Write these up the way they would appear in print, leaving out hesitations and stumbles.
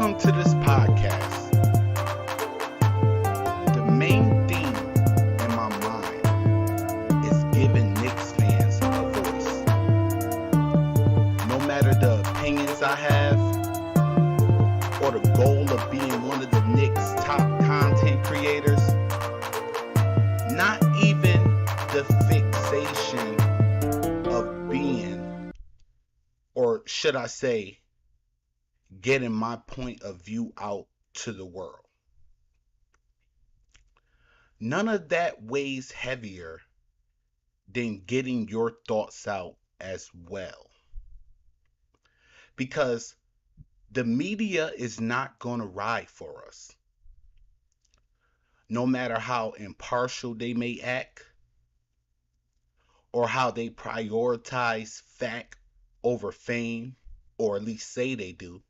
come to this podcast, the main theme in my mind is giving Knicks fans a voice. No matter the opinions I have or the goal of being one of the Knicks' top content creators, not even the fixation of being, or should I say, getting my point of view out to the world. None of that weighs heavier than getting your thoughts out as well. Because the media is not going to ride for us. No matter how impartial they may act or how they prioritize fact over fame, or at least say they do.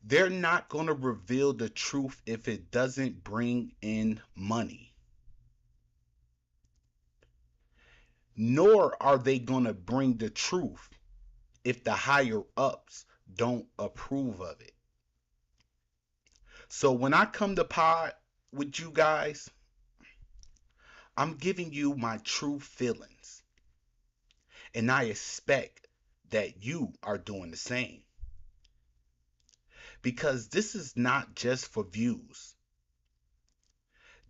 They're not going to reveal the truth if it doesn't bring in money. Nor are they going to bring the truth if the higher ups don't approve of it. So when I come to pod with you guys, I'm giving you my true feelings. And I expect that you are doing the same. Because this is not just for views.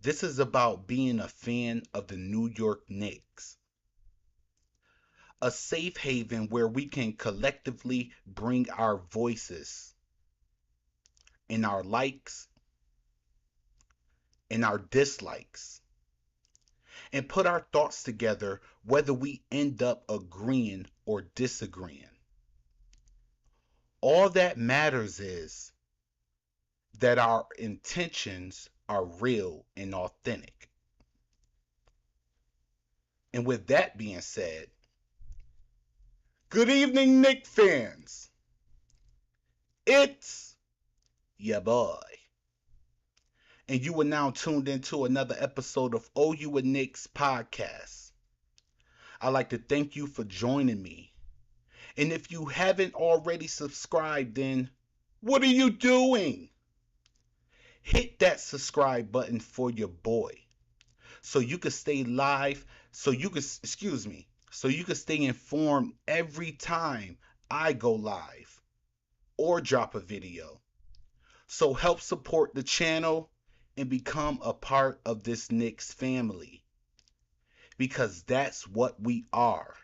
This is about being a fan of the New York Knicks. A safe haven where we can collectively bring our voices and our likes and our dislikes and put our thoughts together whether we end up agreeing or disagreeing. All that matters is that our intentions are real and authentic. And with that being said, good evening, Knicks fans. It's ya boy. And you are now tuned into another episode of OU and Knicks podcast. I'd like to thank you for joining me. And if you haven't already subscribed, then what are you doing? Hit that subscribe button for your boy so you can stay live, so you can stay informed every time I go live or drop a video. So help support the channel and become a part of this Knicks family, because that's what we are.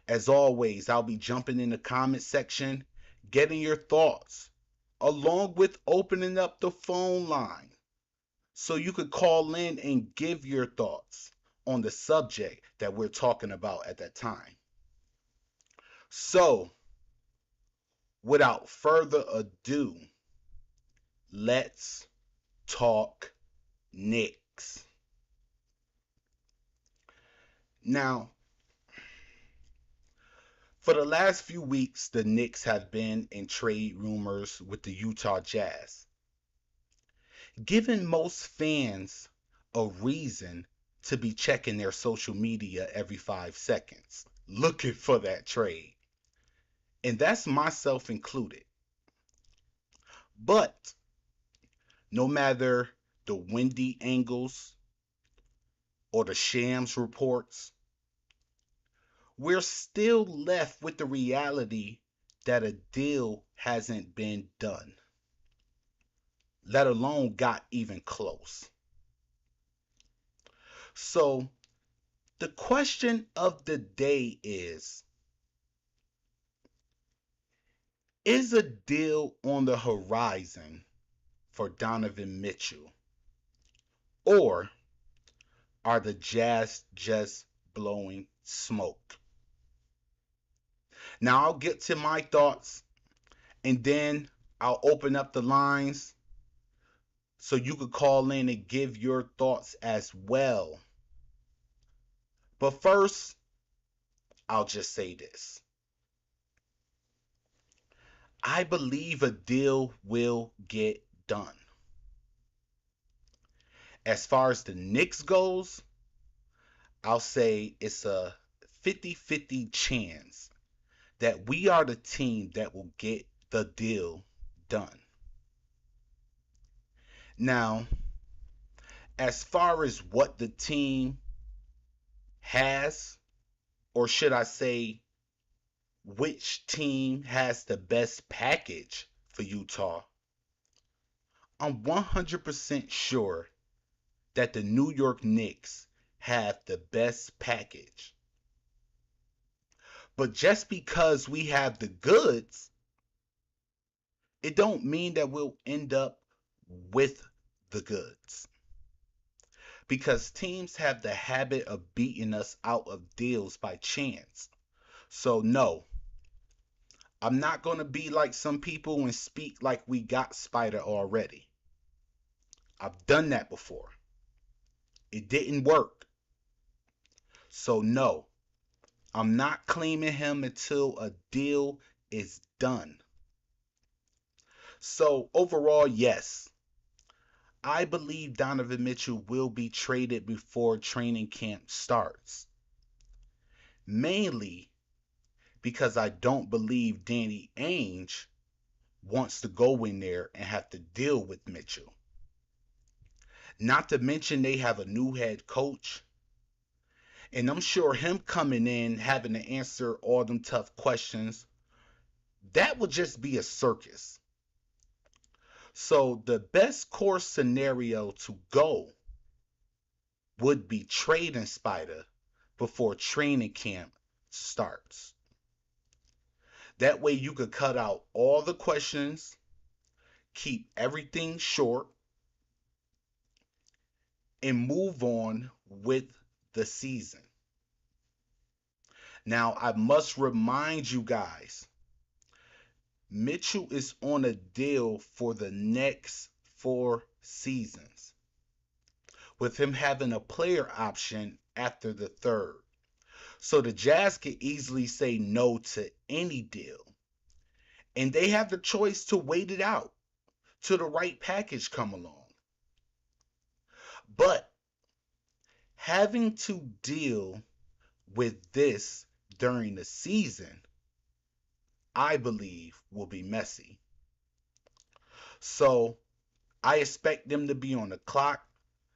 As always, I'll be jumping in the comment section, getting your thoughts, along with opening up the phone line so you could call in and give your thoughts on the subject that we're talking about at that time. So, without further ado, let's talk Knicks. Now, for the last few weeks, the Knicks have been in trade rumors with the Utah Jazz, giving most fans a reason to be checking their social media every 5 seconds, looking for that trade. And that's myself included. But no matter the windy angles or the shams reports, we're still left with the reality that a deal hasn't been done, let alone got even close. So the question of the day is a deal on the horizon for Donovan Mitchell? Or are the Jazz just blowing smoke? Now I'll get to my thoughts, and then I'll open up the lines so you could call in and give your thoughts as well. But first, I'll just say this. I believe a deal will get done. As far as the Knicks goes, I'll say it's a 50-50 chance that we are the team that will get the deal done. Now, as far as what the team has, or should I say, which team has the best package for Utah, I'm 100% sure that the New York Knicks have the best package. But just because we have the goods, it don't mean that we'll end up with the goods. Because teams have the habit of beating us out of deals by chance. So no, I'm not going to be like some people and speak like we got Spider already. I've done that before. It didn't work. So no, I'm not claiming him until a deal is done. So overall, yes, I believe Donovan Mitchell will be traded before training camp starts. Mainly because I don't believe Danny Ainge wants to go in there and have to deal with Mitchell. Not to mention they have a new head coach. And I'm sure him coming in having to answer all them tough questions, that would just be a circus. So the best course scenario to go would be trading Spider before training camp starts. That way you could cut out all the questions, keep everything short, and move on with the season. Now, I must remind you guys, Mitchell is on a deal for the next 4 seasons, with him having a player option after the third. So the Jazz could easily say no to any deal. And they have the choice to wait it out till the right package come along. But having to deal with this during the season, I believe, will be messy. So I expect them to be on the clock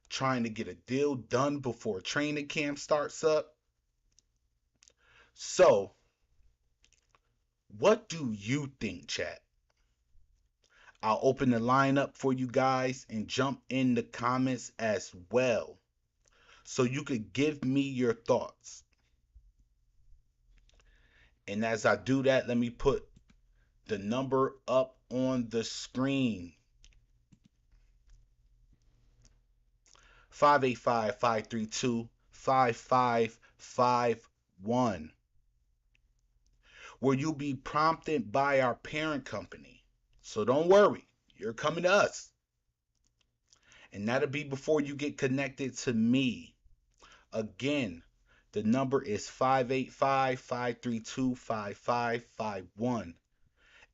trying to get a deal done before training camp starts up. So, what do you think, chat? I'll open the line up for you guys and jump in the comments as well, so you could give me your thoughts. And as I do that, let me put the number up on the screen. 585-532-5551, where you'll be prompted by our parent company. So don't worry, you're coming to us. And that'll be before you get connected to me. Again, the number is 585-532-5551.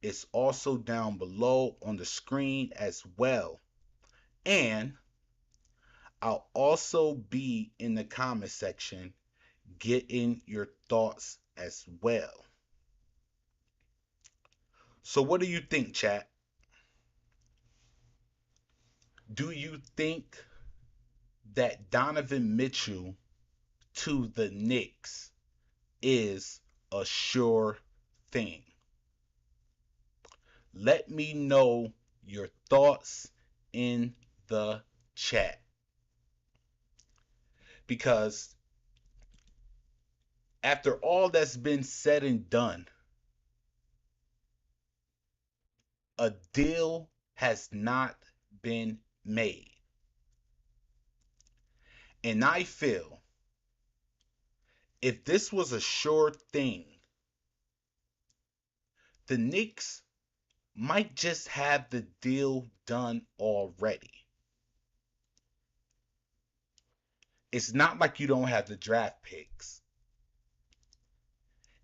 It's also down below on the screen as well. And I'll also be in the comment section getting your thoughts as well. So what do you think, chat? Do you think that Donovan Mitchell to the Knicks is a sure thing? Let me know your thoughts in the chat. Because after all that's been said and done, a deal has not been made. And I feel if this was a sure thing, the Knicks might just have the deal done already. It's not like you don't have the draft picks.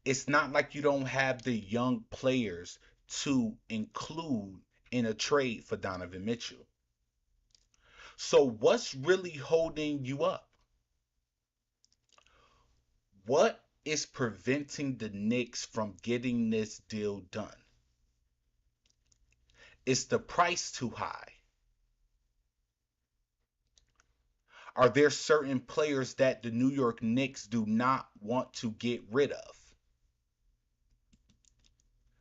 It's not like you don't have the young players to include in a trade for Donovan Mitchell. So what's really holding you up? What is preventing the Knicks from getting this deal done? Is the price too high? Are there certain players that the New York Knicks do not want to get rid of?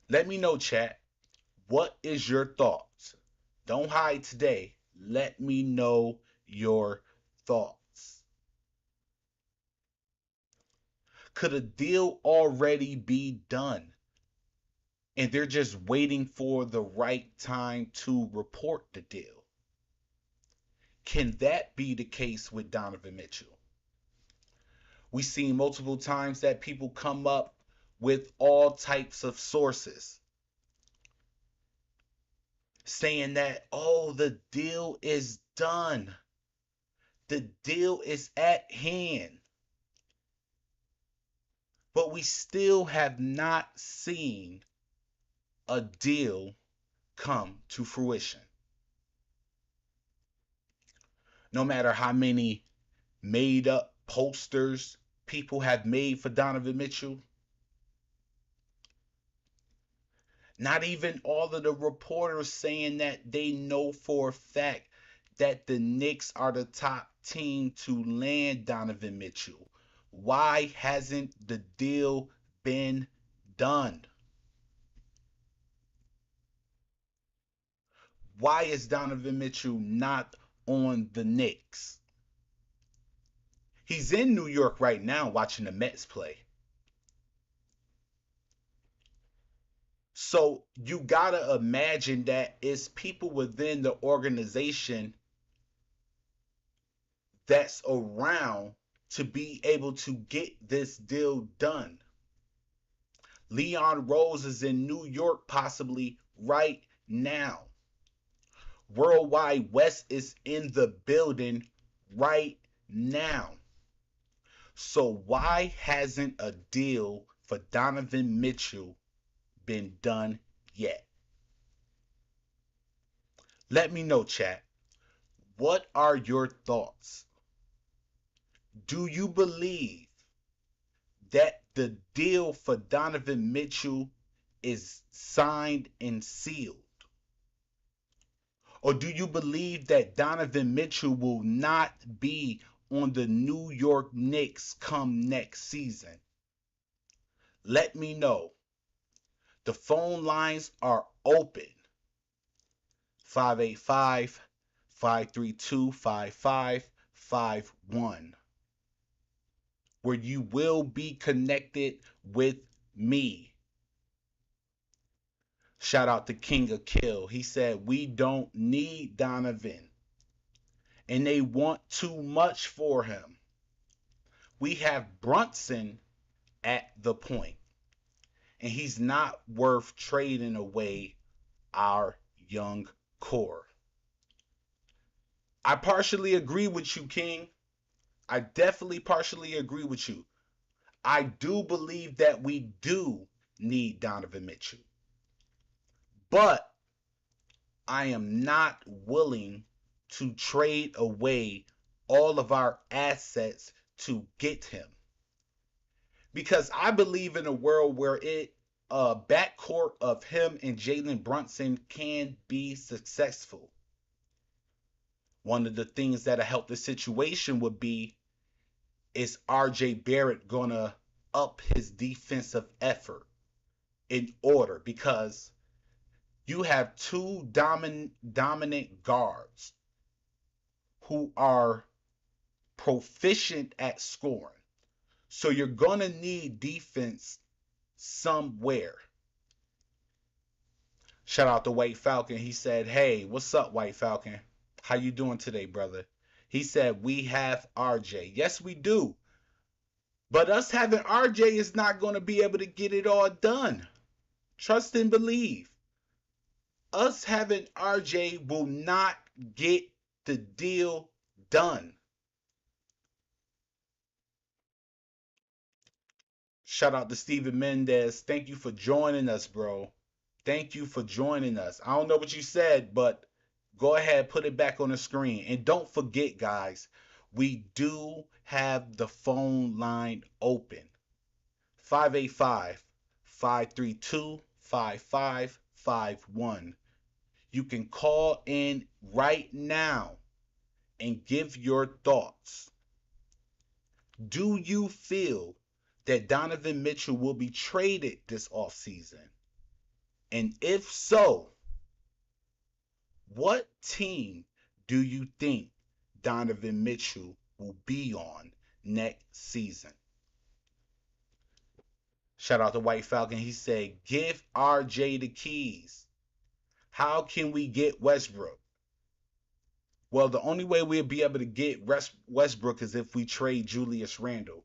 Let me know, chat. What is your thoughts? Don't hide today. Let me know your thoughts. Could a deal already be done and they're just waiting for the right time to report the deal? Can that be the case with Donovan Mitchell? We've seen multiple times that people come up with all types of sources saying that, oh, the deal is done. The deal is at hand. But we still have not seen a deal come to fruition. No matter how many made up posters people have made for Donovan Mitchell, not even all of the reporters saying that they know for a fact that the Knicks are the top team to land Donovan Mitchell. Why hasn't the deal been done? Why is Donovan Mitchell not on the Knicks? He's in New York right now watching the Mets play. So you gotta imagine that it's people within the organization that's around to be able to get this deal done. Leon Rose is in New York possibly right now. Worldwide West is in the building right now. So why hasn't a deal for Donovan Mitchell been done yet? Let me know, chat. What are your thoughts? Do you believe that the deal for Donovan Mitchell is signed and sealed? Or do you believe that Donovan Mitchell will not be on the New York Knicks come next season? Let me know. The phone lines are open. 585-532-5551, where you will be connected with me. Shout out to King of Kill. He said, we don't need Donovan, and they want too much for him. We have Brunson at the point, and he's not worth trading away our young core. I partially agree with you, King. I definitely partially agree with you. I do believe that we do need Donovan Mitchell. But I am not willing to trade away all of our assets to get him. Because I believe in a world where a backcourt of him and Jalen Brunson can be successful. One of the things that'll help the situation would be, is RJ Barrett gonna up his defensive effort in order? Because you have two dominant guards who are proficient at scoring. So you're gonna need defense somewhere. Shout out to White Falcon. He said, hey, what's up, White Falcon? How you doing today, brother? He said, we have RJ. Yes, we do. But us having RJ is not going to be able to get it all done. Trust and believe. Us having RJ will not get the deal done. Shout out to Steven Mendez. Thank you for joining us, bro. Thank you for joining us. I don't know what you said, but go ahead, put it back on the screen. And don't forget, guys, we do have the phone line open. 585-532-5551. You can call in right now and give your thoughts. Do you feel that Donovan Mitchell will be traded this offseason? And if so, what team do you think Donovan Mitchell will be on next season? Shout out to White Falcon. He said, give RJ the keys. How can we get Westbrook? Well, the only way we'll be able to get Westbrook is if we trade Julius Randle.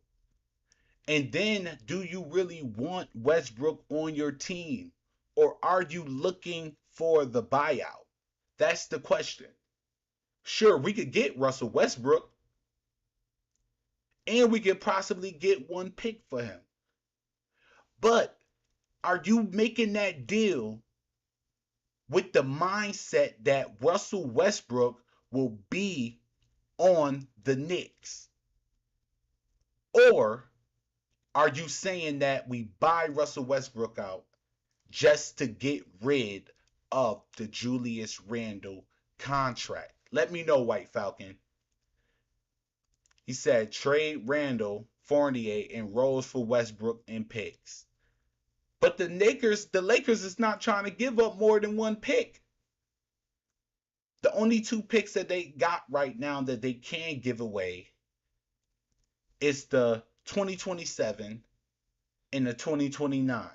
And then, do you really want Westbrook on your team? Or are you looking for the buyout? That's the question. Sure, we could get Russell Westbrook, and we could possibly get one pick for him. But are you making that deal with the mindset that Russell Westbrook will be on the Knicks? Or are you saying that we buy Russell Westbrook out just to get rid of the Julius Randle contract? Let me know, White Falcon. He said trade Randle, Fournier, and Rose for Westbrook and picks. But the Lakers is not trying to give up more than one pick. The only two picks that they got right now that they can give away is the 2027 and the 2029.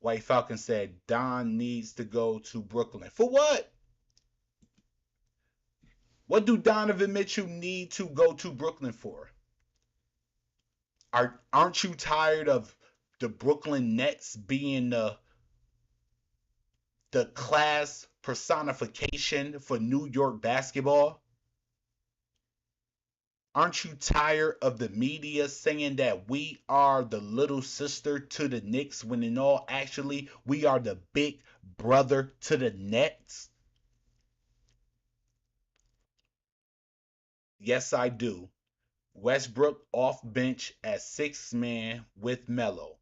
White Falcon said Don needs to go to Brooklyn. For what? What do Donovan Mitchell need to go to Brooklyn for? Aren't you tired of the Brooklyn Nets being the class personification for New York basketball? Aren't you tired of the media saying that we are the little sister to the Knicks when in all actually we are the big brother to the Nets? Yes, I do. Westbrook off bench as sixth man with Melo.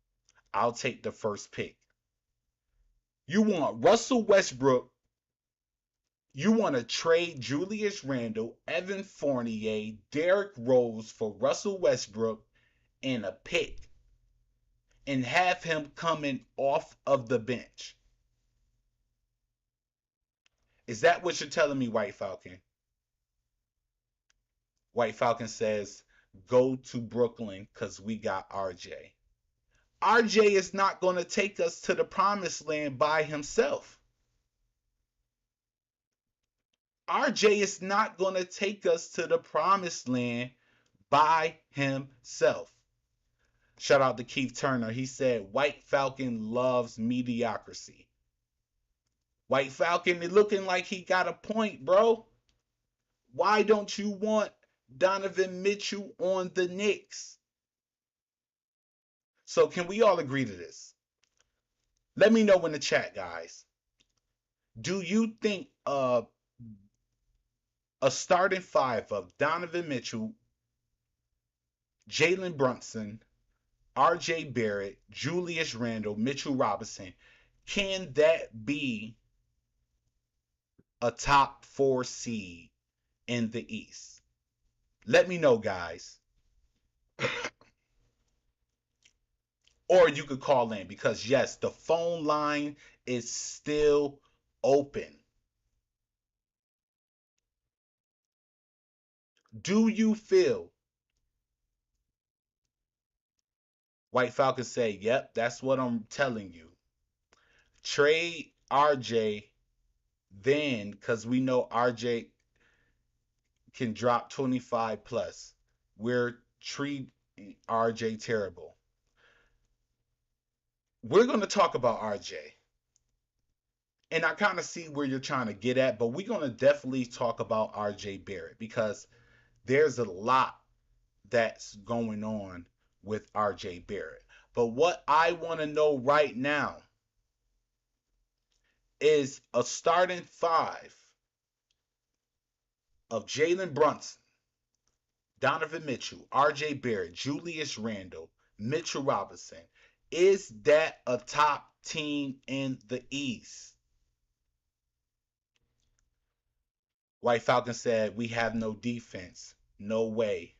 I'll take the first pick. You want Russell Westbrook. You want to trade Julius Randle, Evan Fournier, Derrick Rose for Russell Westbrook and a pick and have him coming off of the bench. Is that what you're telling me, White Falcon? White Falcon says, go to Brooklyn because we got RJ. RJ is not going to take us to the promised land by himself. RJ is not going to take us to the promised land by himself. Shout out to Keith Turner. He said, White Falcon loves mediocrity. White Falcon is looking like he got a point, bro. Why don't you want Donovan Mitchell on the Knicks? So can we all agree to this? Let me know in the chat, guys. Do you think a starting five of Donovan Mitchell, Jalen Brunson, RJ Barrett, Julius Randle, Mitchell Robinson, can that be a top 4 seed in the East? Let me know, guys. Or you could call in because, yes, the phone line is still open. Do you feel? White Falcon say, yep, that's what I'm telling you. Trade RJ then, because we know RJ can drop 25 plus. We're treating RJ terrible. We're going to talk about RJ. And I kind of see where you're trying to get at, but we're going to definitely talk about RJ Barrett because there's a lot that's going on with RJ Barrett. But what I want to know right now is a starting five of Jalen Brunson, Donovan Mitchell, RJ Barrett, Julius Randle, Mitchell Robinson. Is that a top team in the East? White Falcon said, we have no defense. No way.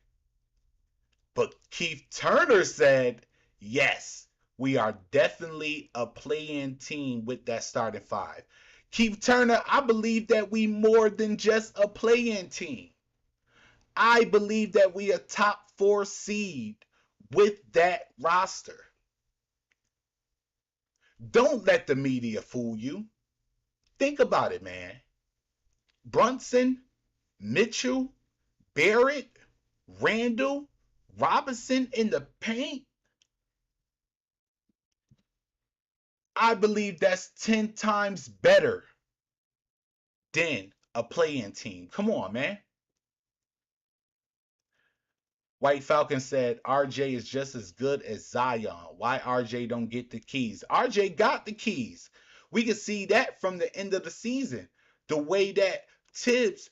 But Keith Turner said, yes, we are definitely a play-in team with that starting five. Keith Turner, I believe that we more than just a play-in team. I believe that we a top 4 seed with that roster. Don't let the media fool you. Think about it, man. Brunson, Mitchell, Barrett, Randall, Robinson in the paint. I believe that's 10 times better than a play-in team. Come on, man. White Falcon said RJ is just as good as Zion. Why RJ don't get the keys? RJ got the keys. We can see that from the end of the season. The way that Tibbs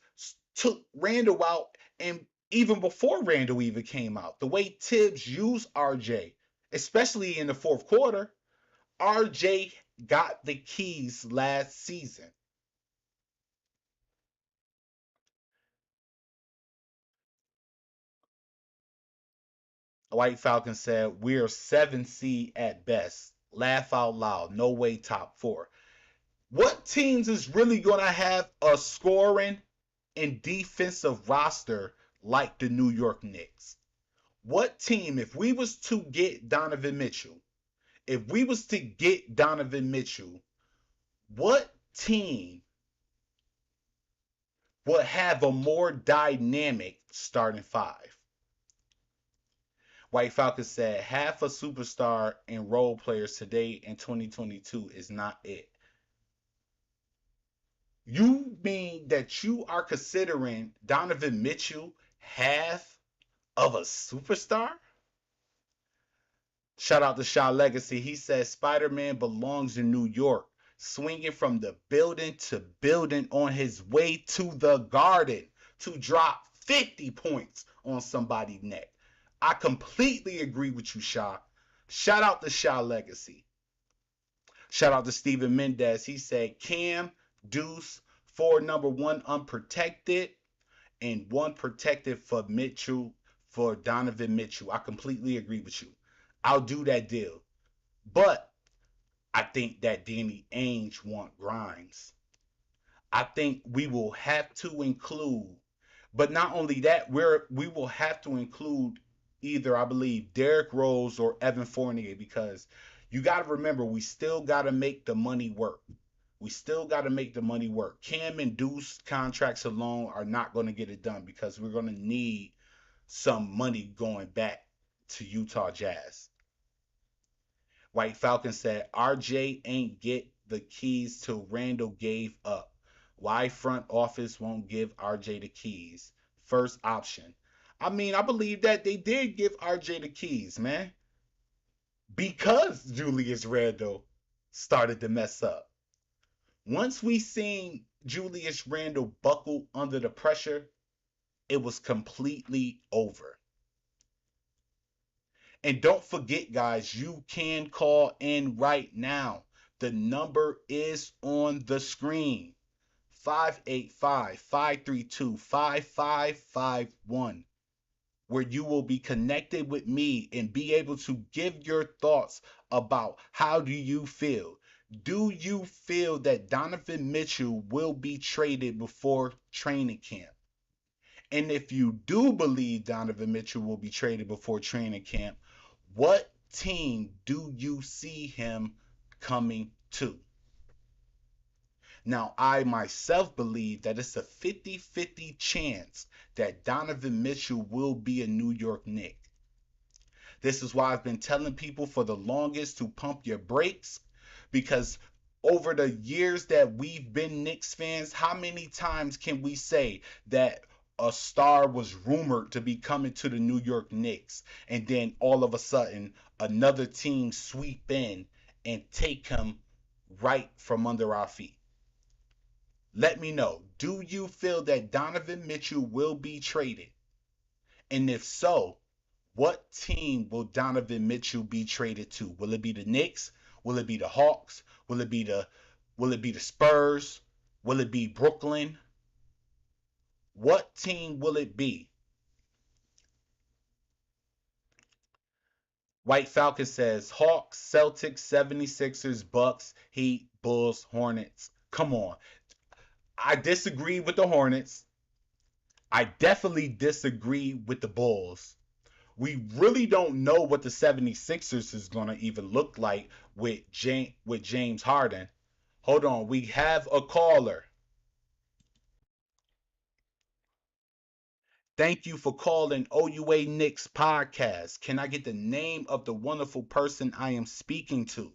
took Randall out, and even before Randall even came out, the way Tibbs used RJ, especially in the fourth quarter, RJ got the keys last season. White Falcon said, we're 7 seed at best. Laugh out loud. No way top 4. What teams is really going to have a scoring and defensive roster like the New York Knicks? What team, if we was to get Donovan Mitchell, what team would have a more dynamic starting five? White Falcon said, half a superstar and role players today in 2022 is not it. You mean that you are considering Donovan Mitchell half of a superstar? Shout out to Shaw Legacy. He says Spider-Man belongs in New York, swinging from the building to building on his way to the Garden to drop 50 points on somebody's neck. I completely agree with you, Shaw. Shout out to Shaw Legacy. Shout out to Steven Mendez. He said Cam, Deuce, 4 number 1 unprotected, and 1 protected for Mitchell, for Donovan Mitchell. I completely agree with you. I'll do that deal. But I think that Danny Ainge want Grimes. I think we will have to include, but not only that, we will have to include either, I believe, Derrick Rose or Evan Fournier, because you got to remember, we still got to make the money work. Cam and Deuce contracts alone are not going to get it done, because we're going to need some money going back to Utah Jazz. White Falcon said RJ ain't get the keys till Randall gave up. Why front office won't give RJ the keys? First option. I mean, I believe that they did give RJ the keys, man. Because Julius Randle started to mess up. Once we seen Julius Randle buckle under the pressure, it was completely over. And don't forget, guys, you can call in right now. The number is on the screen. 585-532-5551, where you will be connected with me and be able to give your thoughts about how do you feel. Do you feel that Donovan Mitchell will be traded before training camp? And if you do believe Donovan Mitchell will be traded before training camp, what team do you see him coming to? Now, I myself believe that it's a 50-50 chance that Donovan Mitchell will be a New York Knick. This is why I've been telling people for the longest to pump your brakes, because over the years that we've been Knicks fans, how many times can we say that a star was rumored to be coming to the New York Knicks, and then all of a sudden another team sweep in and take him right from under our feet? Let me know. Do you feel that Donovan Mitchell will be traded? And if so, what team will Donovan Mitchell be traded to? Will it be the Knicks? Will it be the Hawks? Will it be the Spurs? Will it be Brooklyn? What team will it be? White Falcon says Hawks, Celtics, 76ers, Bucks, Heat, Bulls, Hornets. Come on. I disagree with the Hornets. I definitely disagree with the Bulls. We really don't know what the 76ers is going to even look like with James Harden. Hold on, we have a caller. Thank you for calling OUA Knicks podcast. Can I get the name of the wonderful person I am speaking to?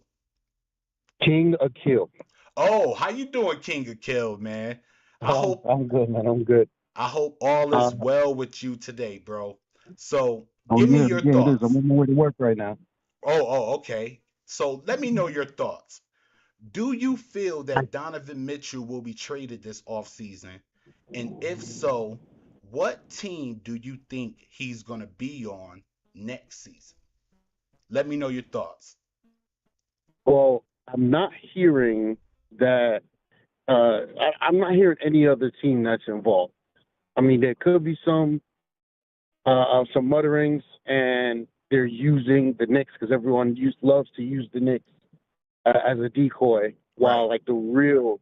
King Akil. Oh, how you doing, King of Kill, man? I hope I'm good, man. I'm good. I hope all Uh, is well with you today, bro. So, oh give me yeah, your yeah, it is. I'm thoughts. on my way to work right now. Okay. So, let me know your thoughts. Do you feel I, that Donovan Mitchell will be traded this offseason? And if so, what team do you think he's going to be on next season? Let me know your thoughts. well, I'm not hearing that. I'm not hearing any other team that's involved. I mean, there could be some mutterings, and they're using the Knicks because everyone loves to use the Knicks as a decoy, Right. while like the real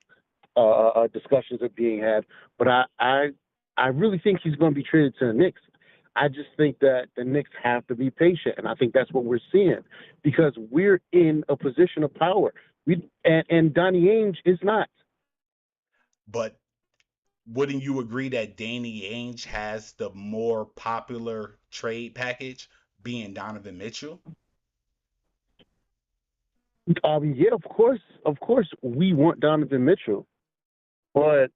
discussions are being had. But I really think he's going to be traded to the Knicks. I just think that the Knicks have to be patient, and I think that's what we're seeing because we're in a position of power. And Donnie Ainge is not. But wouldn't you agree that Danny Ainge has the more popular trade package being Donovan Mitchell? Yeah, of course, we want Donovan Mitchell, but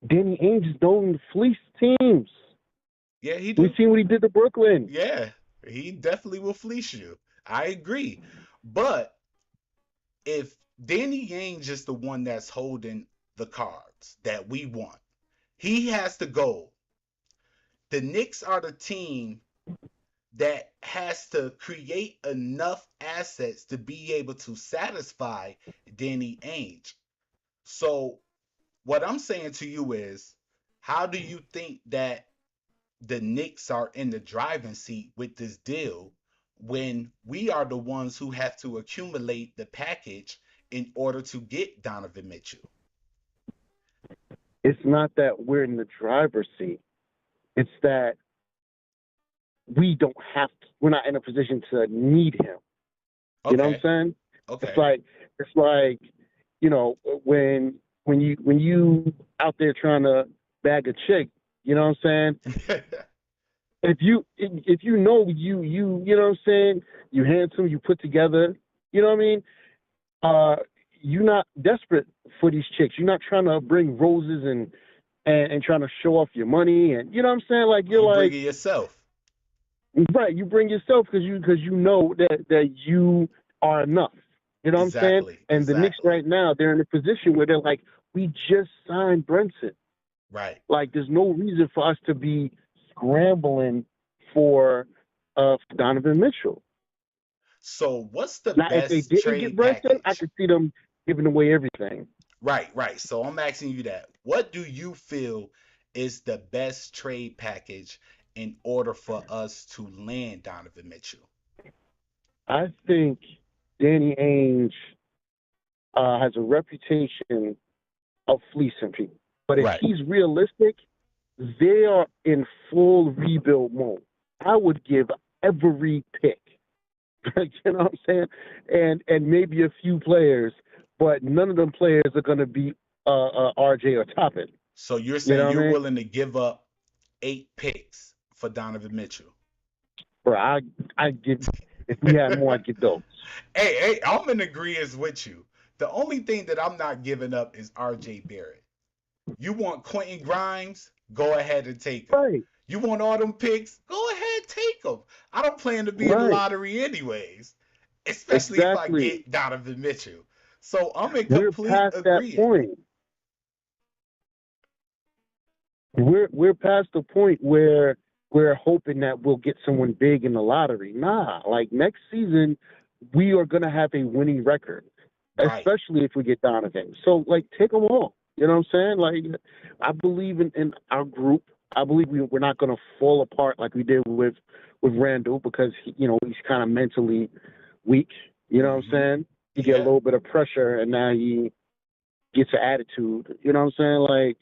Danny Ainge is known to fleece teams. Yeah, he We've do. seen what he did to Brooklyn. Yeah, he definitely will fleece you. I agree. But if Danny Ainge is the one that's holding the cards that we want, he has to go. The Knicks are the team that has to create enough assets to be able to satisfy Danny Ainge. So, what I'm saying to you is, how do you think that the Knicks are in the driving seat with this deal when we are the ones who have to accumulate the package in order to get Donovan Mitchell? It's not that we're in the driver's seat. It's that we don't have to, we're not in a position to need him. You know what I'm Okay, saying? It's okay. like it's like, you know, when you out there trying to bag a chick, you know what I'm saying? If you know you know what I'm saying, you handsome, you put together, you know what I mean? Uh you're not desperate for these chicks. You're not trying to bring roses and trying to show off your money and you know what I'm saying? Like you're You bring like it yourself. right, you bring yourself because you know that you are enough. You know what I'm saying? Exactly, And the Knicks exactly. right now, they're in a position where they're like, we just signed Brunson. Right. Like, there's no reason for us to be scrambling for Donovan Mitchell. So, what's the Now, if they best didn't get trade Brunson, I package? could see them giving away everything. Right, right. So, I'm asking you that. What do you feel is the best trade package in order for us to land Donovan Mitchell? I think Danny Ainge has a reputation of fleecing people. But if Right. he's realistic, they are in full rebuild mode. I would give every pick, you know what I'm saying, and maybe a few players, but none of them players are going to be RJ or Toppin. So, you're You saying know what you're I mean? willing to give up 8 picks for Donovan Mitchell? Bro, I get if we had more, I'd get those. Hey, I'm in agreement with you. The only thing that I'm not giving up is RJ Barrett. You want Quentin Grimes? Go ahead and take him. Right, You want all them picks? Go ahead, take them. I don't plan to be in the right, lottery anyways, especially if I exactly. get Donovan Mitchell. So I'm in We're complete past that agreement. point. We're past the point where we're hoping that we'll get someone big in the lottery. Nah, like next season, we are gonna have a winning record, Right. especially if we get Donovan. So like, take them all. You know what I'm saying? Like, I believe in our group. I believe we're not going to fall apart like we did with Randall because he's kind of mentally weak. You know what I'm Mm-hmm. saying? He get a Yeah. little bit of pressure and now he gets an attitude. You know what I'm saying? Like,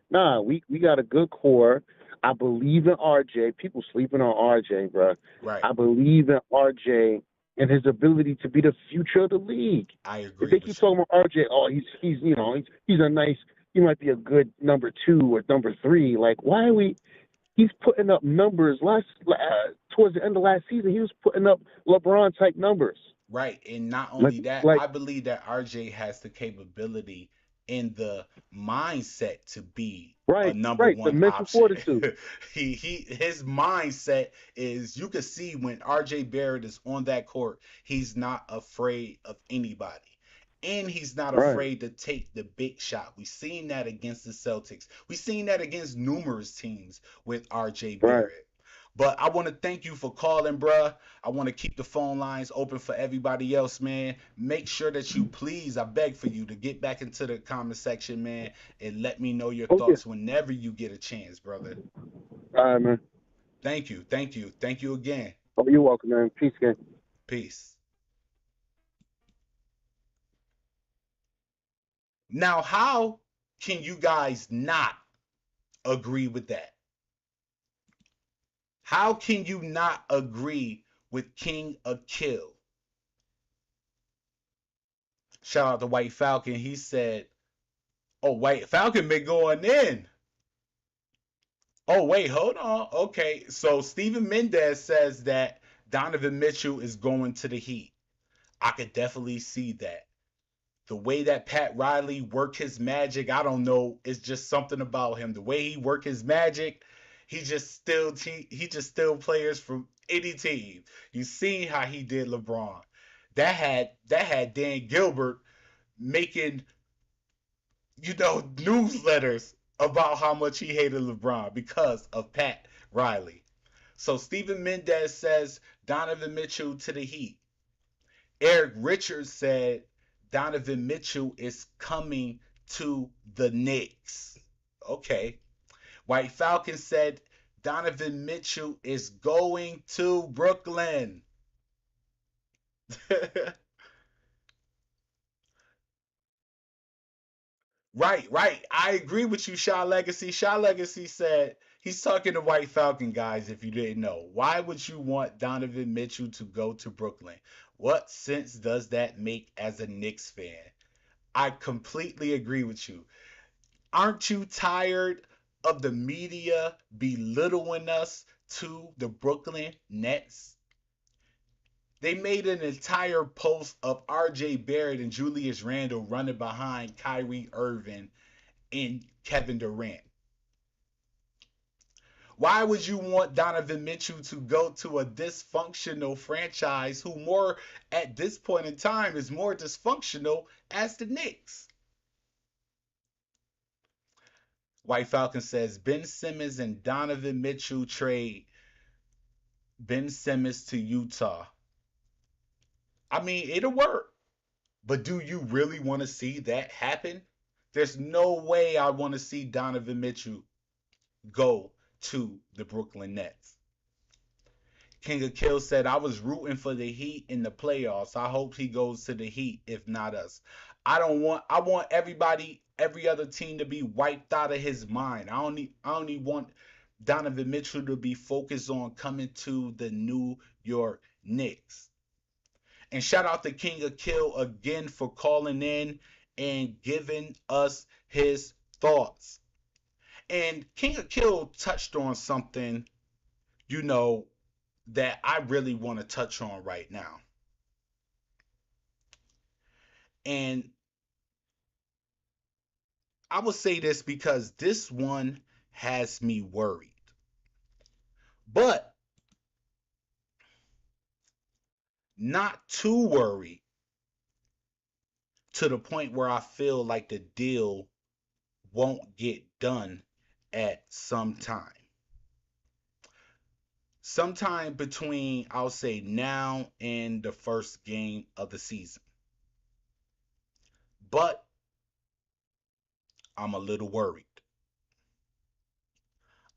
nah, we got a good core. I believe in RJ. People sleeping on RJ, bro. Right. I believe in RJ and his ability to be the future of the league. I If agree they keep with you. talking about RJ, oh, he's a nice, he might be a good number 2 or number 3. Like, why are we? He's putting up numbers. Towards the end of last season, he was putting up LeBron type numbers. Right. And not Like, only that, like I believe that RJ has the capability and the mindset to be a right, number right. The one mental option. fortitude. His mindset is, you can see when RJ Barrett is on that court, he's not afraid of anybody. And he's not Right, afraid to take the big shot. We've seen that against the Celtics. We've seen that against numerous teams with RJ right. Barrett. But I want to thank you for calling, bruh. I want to keep the phone lines open for everybody else, man. Make sure that you please, I beg for you to get back into the comment section, man, and let me know your Oh yeah. thoughts whenever you get a chance, brother. All right, man. Thank you. Thank you. Thank you again. Oh, you're welcome, man. Peace, gang. Peace. Now, how can you guys not agree with that? How can you not agree with King Akil? Shout out to White Falcon. He said, "Oh, White Falcon been going in." Oh, wait, hold on. Okay, so Steven Mendez says that Donovan Mitchell is going to the Heat. I could definitely see that. The way that Pat Riley worked his magic, I don't know. It's just something about him. The way he worked his magic, he just still players from any team. You see how he did LeBron. That had Dan Gilbert making newsletters about how much he hated LeBron because of Pat Riley. So Stephen Mendez says Donovan Mitchell to the Heat. Eric Richards said Donovan Mitchell is coming to the Knicks. Okay. White Falcon said Donovan Mitchell is going to Brooklyn. Right, right. I agree with you, Shaw Legacy. Shaw Legacy said he's talking to White Falcon guys, if you didn't know. Why would you want Donovan Mitchell to go to Brooklyn? What sense does that make as a Knicks fan? I completely agree with you. Aren't you tired of the media belittling us to the Brooklyn Nets? They made an entire post of RJ Barrett and Julius Randle running behind Kyrie Irving and Kevin Durant. Why would you want Donovan Mitchell to go to a dysfunctional franchise who more at this point in time is more dysfunctional as the Knicks? White Falcon says Ben Simmons and Donovan Mitchell trade Ben Simmons to Utah. I mean, it'll work. But do you really want to see that happen? There's no way I want to see Donovan Mitchell go to the Brooklyn Nets. King of Kill said, I was rooting for the Heat in the playoffs. I hope he goes to the Heat, if not us. I want everybody, every other team to be wiped out of his mind. I only want Donovan Mitchell to be focused on coming to the New York Knicks. And shout out to King of Kill again for calling in and giving us his thoughts. And King of Kill touched on something, you know, that I really want to touch on right now. And I will say this because this one has me worried. But not too worried to the point where I feel like the deal won't get done at some time. Sometime between, I'll say, now and the first game of the season. But I'm a little worried.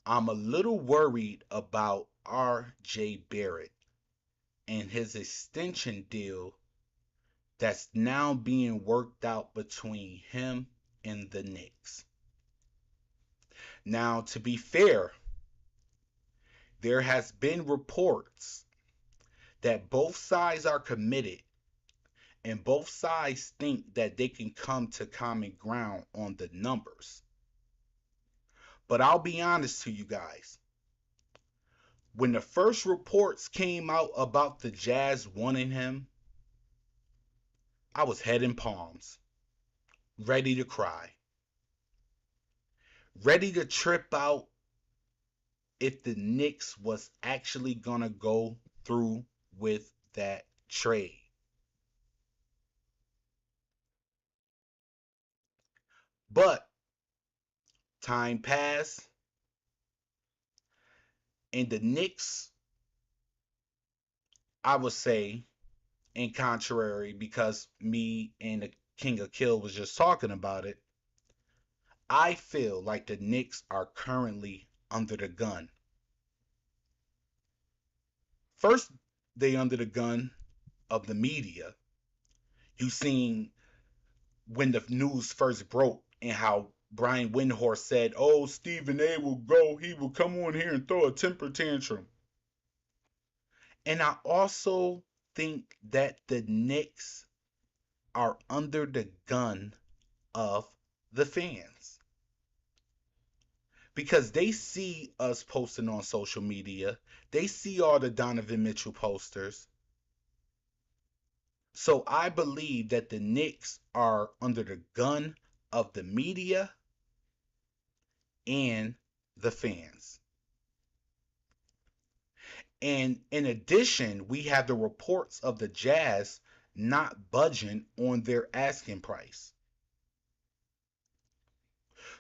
I'm a little worried about RJ Barrett and his extension deal that's now being worked out between him and the Knicks. Now, to be fair, there has been reports that both sides are committed and both sides think that they can come to common ground on the numbers. But I'll be honest to you guys. When the first reports came out about the Jazz wanting him, I was head in palms, ready to cry, ready to trip out if the Knicks was actually gonna go through with that trade. But time passed, and the Knicks, I would say, in contrary, because me and the King of Kill was just talking about it, I feel like the Knicks are currently under the gun. First, they under the gun of the media. You seen when the news first broke and how Brian Windhorst said, "Oh, Stephen A. will go. He will come on here and throw a temper tantrum." And I also think that the Knicks are under the gun of the fans because they see us posting on social media. They see all the Donovan Mitchell posters. So I believe that the Knicks are under the gun of the media and the fans. And in addition, we have the reports of the Jazz not budging on their asking price.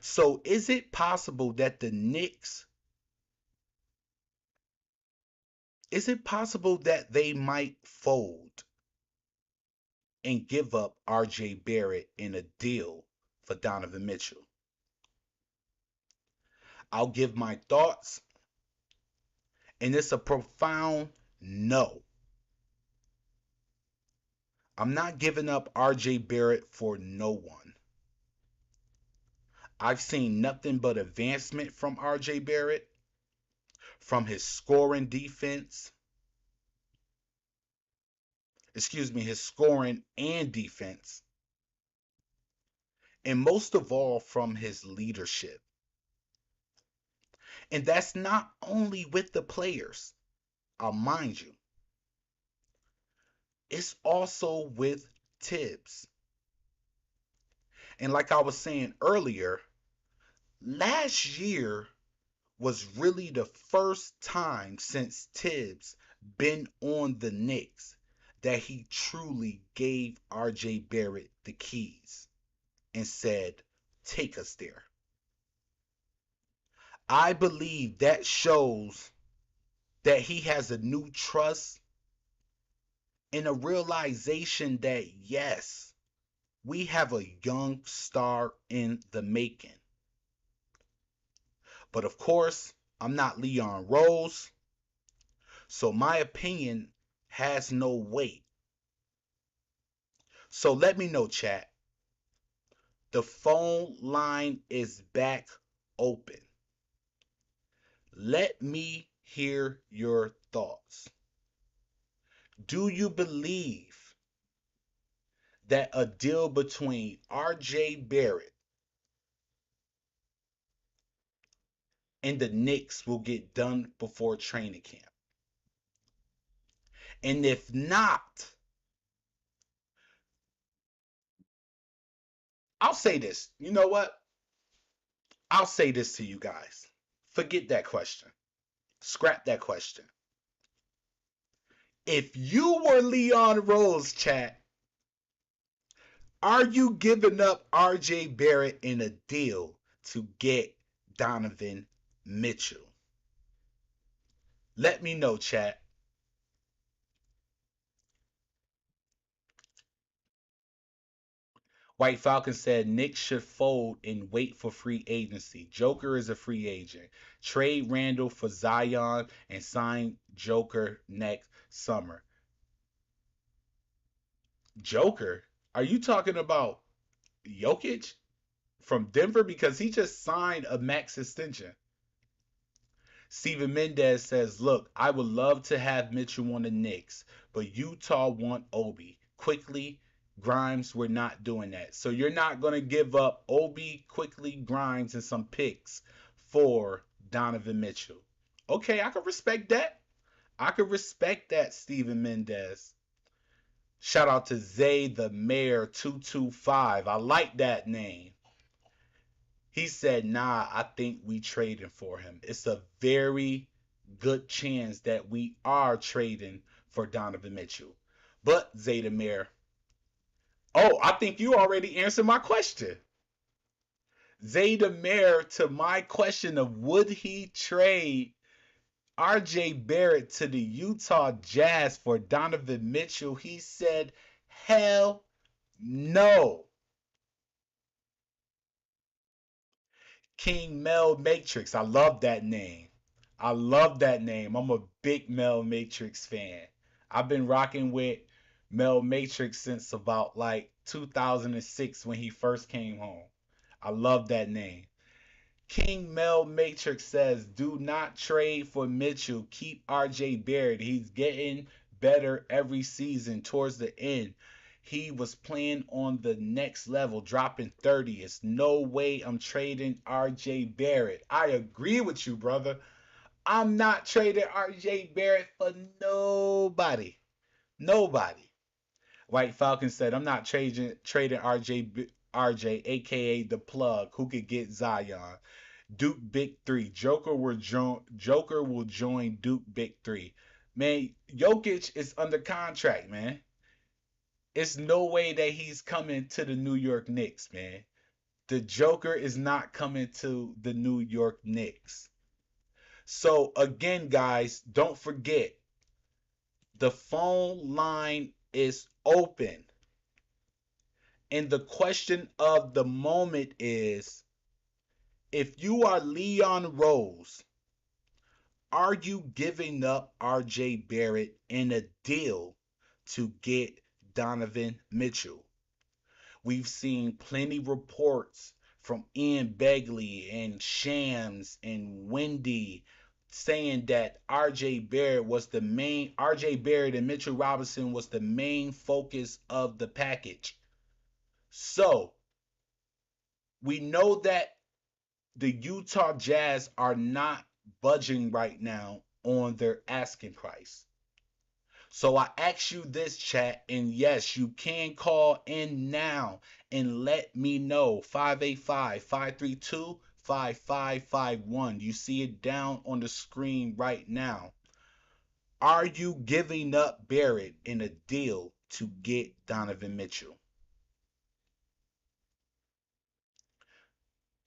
So is it possible that the Knicks, is it possible that they might fold and give up RJ Barrett in a deal for Donovan Mitchell? I'll give my thoughts, and it's a profound no. I'm not giving up RJ Barrett for no one. I've seen nothing but advancement from RJ Barrett, from his scoring defense, his scoring and defense, and most of all from his leadership. And that's not only with the players, I'll mind you, it's also with Tibbs. And like I was saying earlier, last year was really the first time since Tibbs been on the Knicks that he truly gave RJ Barrett the keys and said, "Take us there." I believe that shows that he has a new trust and a realization that yes, we have a young star in the making. But of course, I'm not Leon Rose, so my opinion has no weight. So let me know, chat. The phone line is back open. Let me hear your thoughts. Do you believe that a deal between RJ Barrett and the Knicks will get done before training camp? And if not, I'll say this. You know what? I'll say this to you guys. Forget that question. Scrap that question. If you were Leon Rose, chat, are you giving up RJ Barrett in a deal to get Donovan Mitchell? Let me know, chat. White Falcon said Knicks should fold and wait for free agency. Joker is a free agent. Trade Randall for Zion and sign Joker next summer. Joker? Are you talking about Jokic from Denver? Because he just signed a max extension. Steven Mendez says, look, I would love to have Mitchell on the Knicks, but Utah want Obi. Quickly, Grimes, we're not doing that. So you're not going to give up Obi, Quickly, Grimes, and some picks for Donovan Mitchell. Okay, I can respect that. I can respect that, Steven Mendez. Shout out to Zay the Mayor 225. I like that name. He said, nah, I think we trading for him. It's a very good chance that we are trading for Donovan Mitchell. But Zeta Mir, oh, I think you already answered my question. Zeta Mir, to my question of would he trade RJ Barrett to the Utah Jazz for Donovan Mitchell, he said, hell no. King Mel Matrix. I love that name. I love that name. I'm a big Mel Matrix fan. I've been rocking with Mel Matrix since about like 2006 when he first came home. I love that name. King Mel Matrix says, do not trade for Mitchell. Keep RJ Barrett. He's getting better every season towards the end. He was playing on the next level, dropping 30. It's no way I'm trading RJ Barrett. I agree with you, brother. I'm not trading RJ Barrett for nobody. Nobody. White Falcon said, I'm not trading RJ, aka the plug, who could get Zion. Duke Big Three. Joker will join Duke Big Three. Man, Jokic is under contract, man. It's no way that he's coming to the New York Knicks, man. The Joker is not coming to the New York Knicks. So again, guys, don't forget the phone line is open. And the question of the moment is if you are Leon Rose, are you giving up RJ Barrett in a deal to get Donovan Mitchell? We've seen plenty reports from Ian Begley and Shams and Wendy saying that RJ Barrett and Mitchell Robinson was the main focus of the package. So we know that the Utah Jazz are not budging right now on their asking price. So I ask you this, chat, and yes, you can call in now and let me know. 585-532-5551. You see it down on the screen right now. Are you giving up Barrett in a deal to get Donovan Mitchell?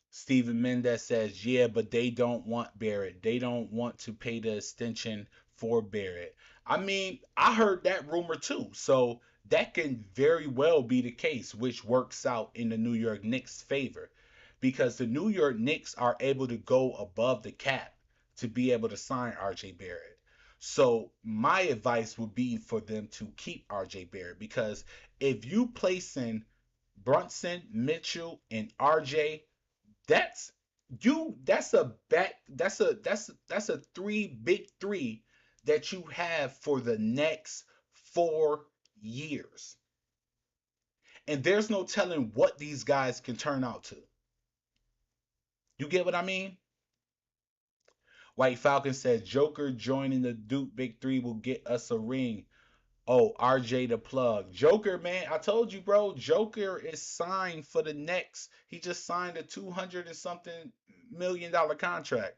Steven Mendez says, yeah, but they don't want Barrett. They don't want to pay the extension for Barrett. I mean, I heard that rumor too. So that can very well be the case, which works out in the New York Knicks' favor because the New York Knicks are able to go above the cap to be able to sign RJ Barrett. So my advice would be for them to keep RJ Barrett because if you place in Brunson, Mitchell, and RJ, that's that's a back that's a three big three that you have for the next 4 years. And there's no telling what these guys can turn out to. You get what I mean? White Falcon says Joker joining the Duke Big Three will get us a ring. Oh, RJ the plug. Joker, man, I told you, bro. Joker is signed for the next. He just signed a 200 and something $1 million contract.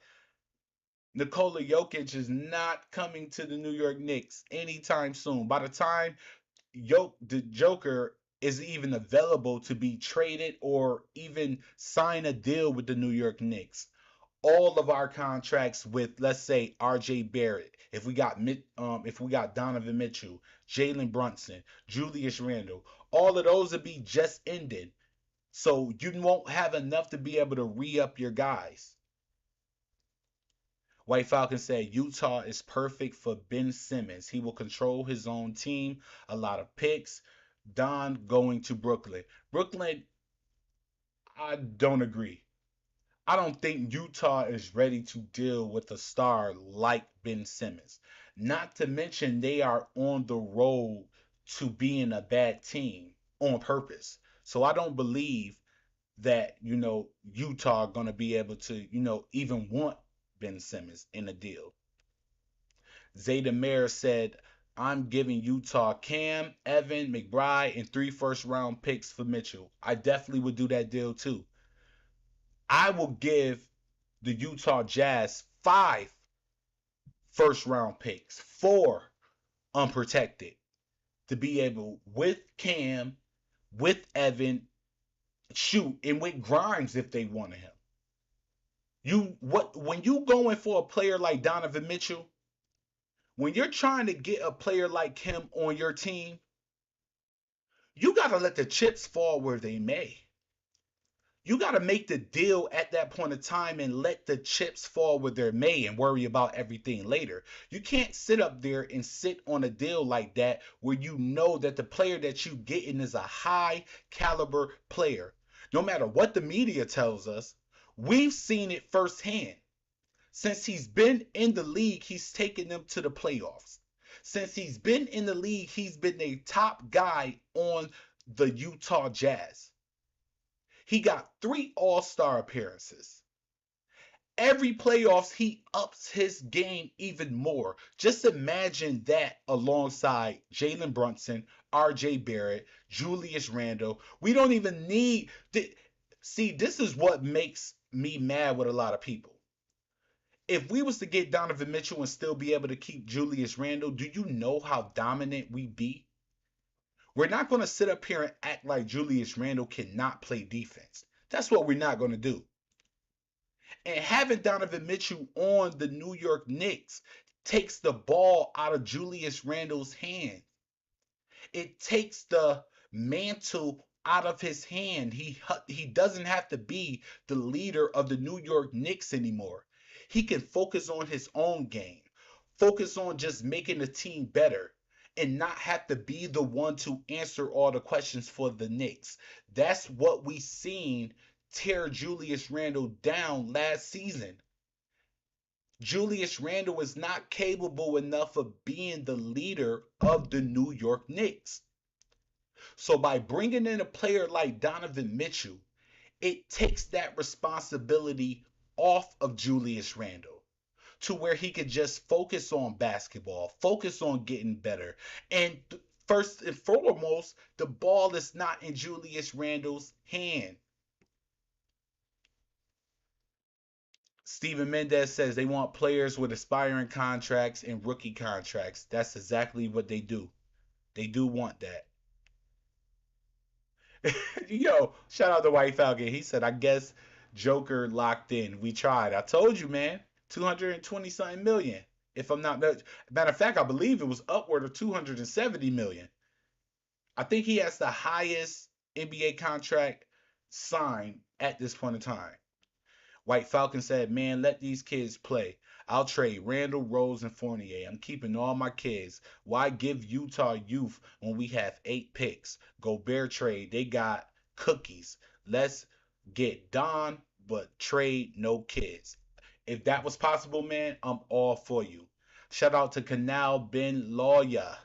Nikola Jokic is not coming to the New York Knicks anytime soon. By the time the Joker is even available to be traded or even sign a deal with the New York Knicks, all of our contracts with, let's say, RJ Barrett, if we got Donovan Mitchell, Jalen Brunson, Julius Randle, all of those would be just ended So you won't have enough to be able to re-up your guys. White Falcon said Utah is perfect for Ben Simmons. He will control his own team, a lot of picks. Don going to Brooklyn. Brooklyn, I don't agree. I don't think Utah is ready to deal with a star like Ben Simmons. Not to mention they are on the road to being a bad team on purpose. So I don't believe that, Utah are going to be able to, even want Ben Simmons in a deal. Zayda Mayer said, I'm giving Utah Cam, Evan, McBride, and 3 first-round picks for Mitchell. I definitely would do that deal too. I will give the Utah Jazz 5 first-round picks, 4 unprotected, to be able, with Cam, with Evan, shoot, and with Grimes if they wanted him. When you going for a player like Donovan Mitchell, when you're trying to get a player like him on your team, you got to let the chips fall where they may. You got to make the deal at that point of time and let the chips fall where they may and worry about everything later. You can't sit up there and sit on a deal like that where you know that the player that you getting is a high caliber player. No matter what the media tells us, we've seen it firsthand. Since he's been in the league, he's taken them to the playoffs. Since he's been in the league, he's been a top guy on the Utah Jazz. He got 3 All-Star appearances. Every playoffs, he ups his game even more. Just imagine that alongside Jalen Brunson, RJ Barrett, Julius Randle. We don't even need. See, this is what makes me mad with a lot of people. If we was to get Donovan Mitchell and still be able to keep Julius Randle, do you know how dominant we be? We're not going to sit up here and act like Julius Randle cannot play defense. That's what we're not going to do. And having Donovan Mitchell on the New York Knicks takes the ball out of Julius Randle's hand. It takes the mantle out of his hand. He doesn't have to be the leader of the New York Knicks anymore. He can focus on his own game, focus on just making the team better, and not have to be the one to answer all the questions for the Knicks. That's what we seen tear Julius Randle down last season. Julius Randle is not capable enough of being the leader of the New York Knicks. So by bringing in a player like Donovan Mitchell, it takes that responsibility off of Julius Randle to where he could just focus on basketball, focus on getting better. And first and foremost, the ball is not in Julius Randle's hand. Steven Mendez says they want players with aspiring contracts and rookie contracts. That's exactly what they do. They do want that. Yo, shout out to White Falcon. He said, I guess Joker locked in. We tried. I told you, man. 220 something million. If I'm not matter of fact, I believe it was upward of 270 million. I think he has the highest NBA contract signed at this point in time. White Falcon said, man, let these kids play. I'll trade Randall, Rose, and Fournier. I'm keeping all my kids. Why give Utah youth when we have 8 picks? Gobert trade. They got cookies. Let's get Don, but trade no kids. If that was possible, man, I'm all for you. Shout out to Canal Ben Lawyer.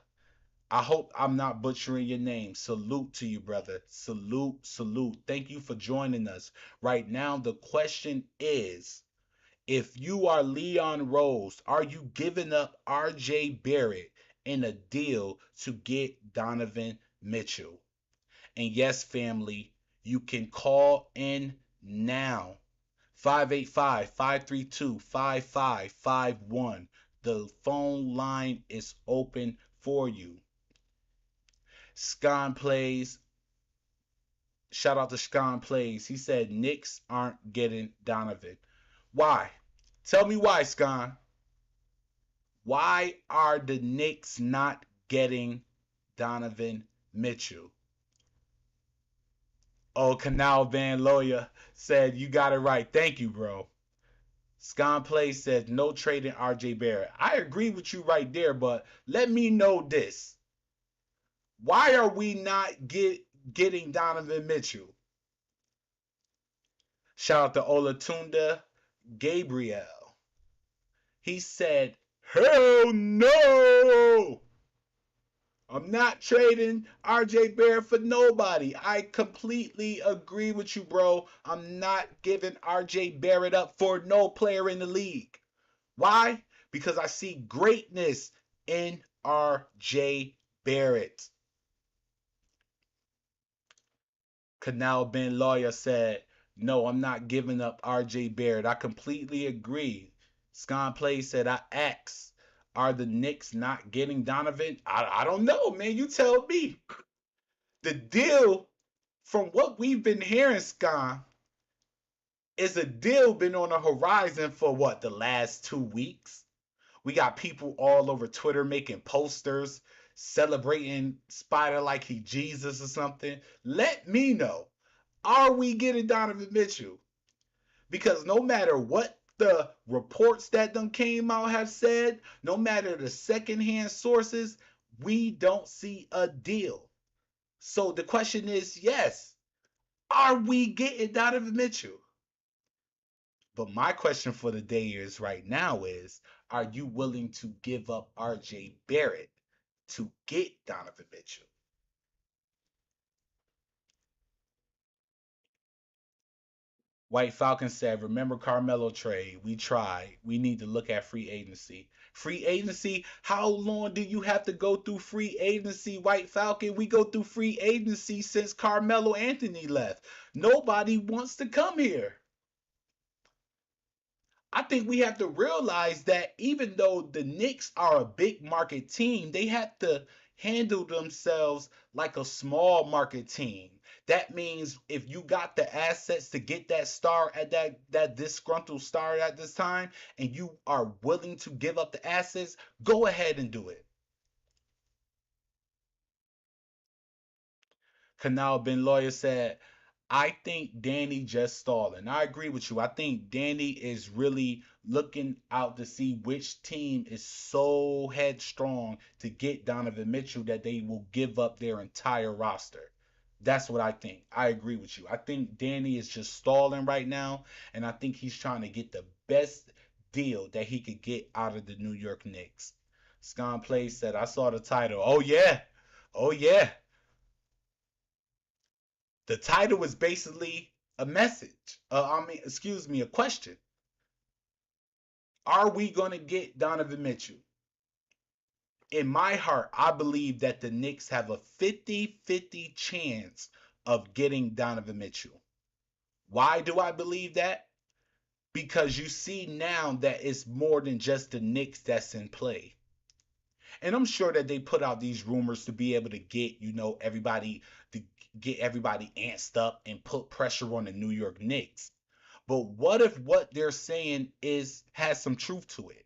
I hope I'm not butchering your name. Salute to you, brother. Salute, salute. Thank you for joining us. Right now, the question is, if you are Leon Rose, are you giving up RJ Barrett in a deal to get Donovan Mitchell? And yes, family, you can call in now. 585-532-5551. The phone line is open for you. Scon Plays. Shout out to Scon Plays. He said Knicks aren't getting Donovan. Why? Tell me why, Scon. Why are the Knicks not getting Donovan Mitchell? Oh, Canal Van Lawyer said you got it right. Thank you, bro. Scon Play says no trading RJ Barrett. I agree with you right there, but let me know this. Why are we not getting Donovan Mitchell? Shout out to Olatunda Gabriel. He said, hell no! I'm not trading RJ Barrett for nobody. I completely agree with you, bro. I'm not giving RJ Barrett up for no player in the league. Why? Because I see greatness in RJ Barrett. Canal Ben Lawyer said, no, I'm not giving up RJ Barrett. I completely agree. Scon Play said, I asked, are the Knicks not getting Donovan? I don't know, man. You tell me. The deal, from what we've been hearing, Scon, is a deal been on the horizon for what, the last 2 weeks? We got people all over Twitter making posters celebrating Spider like he Jesus or something. Let me know. Are we getting Donovan Mitchell? Because no matter what the reports that them came out have said, no matter the secondhand sources, we don't see a deal. So the question is, yes, are we getting Donovan Mitchell? But my question for the day is right now is, are you willing to give up RJ Barrett to get Donovan Mitchell? White Falcon said, remember Carmelo trade? We tried. We need to look at free agency. Free agency? How long do you have to go through free agency, White Falcon? We go through free agency since Carmelo Anthony left. Nobody wants to come here. I think we have to realize that even though the Knicks are a big market team, they have to handle themselves like a small market team. That means if you got the assets to get that star at that disgruntled star at this time, and you are willing to give up the assets, go ahead and do it. Canal Ben Lawyer said, I think Danny just stalling. I agree with you. I think Danny is really looking out to see which team is so headstrong to get Donovan Mitchell that they will give up their entire roster. That's what I think. I agree with you. I think Danny is just stalling right now, and I think he's trying to get the best deal that he could get out of the New York Knicks. Scon Play said, I saw the title. Oh, yeah. Oh, yeah. The title was basically a message. Excuse me, a question. Are we going to get Donovan Mitchell? In my heart, I believe that the Knicks have a 50-50 chance of getting Donovan Mitchell. Why do I believe that? Because you see now that it's more than just the Knicks that's in play. And I'm sure that they put out these rumors to be able to get, everybody to get everybody antsed up and put pressure on the New York Knicks. But what if what they're saying has some truth to it?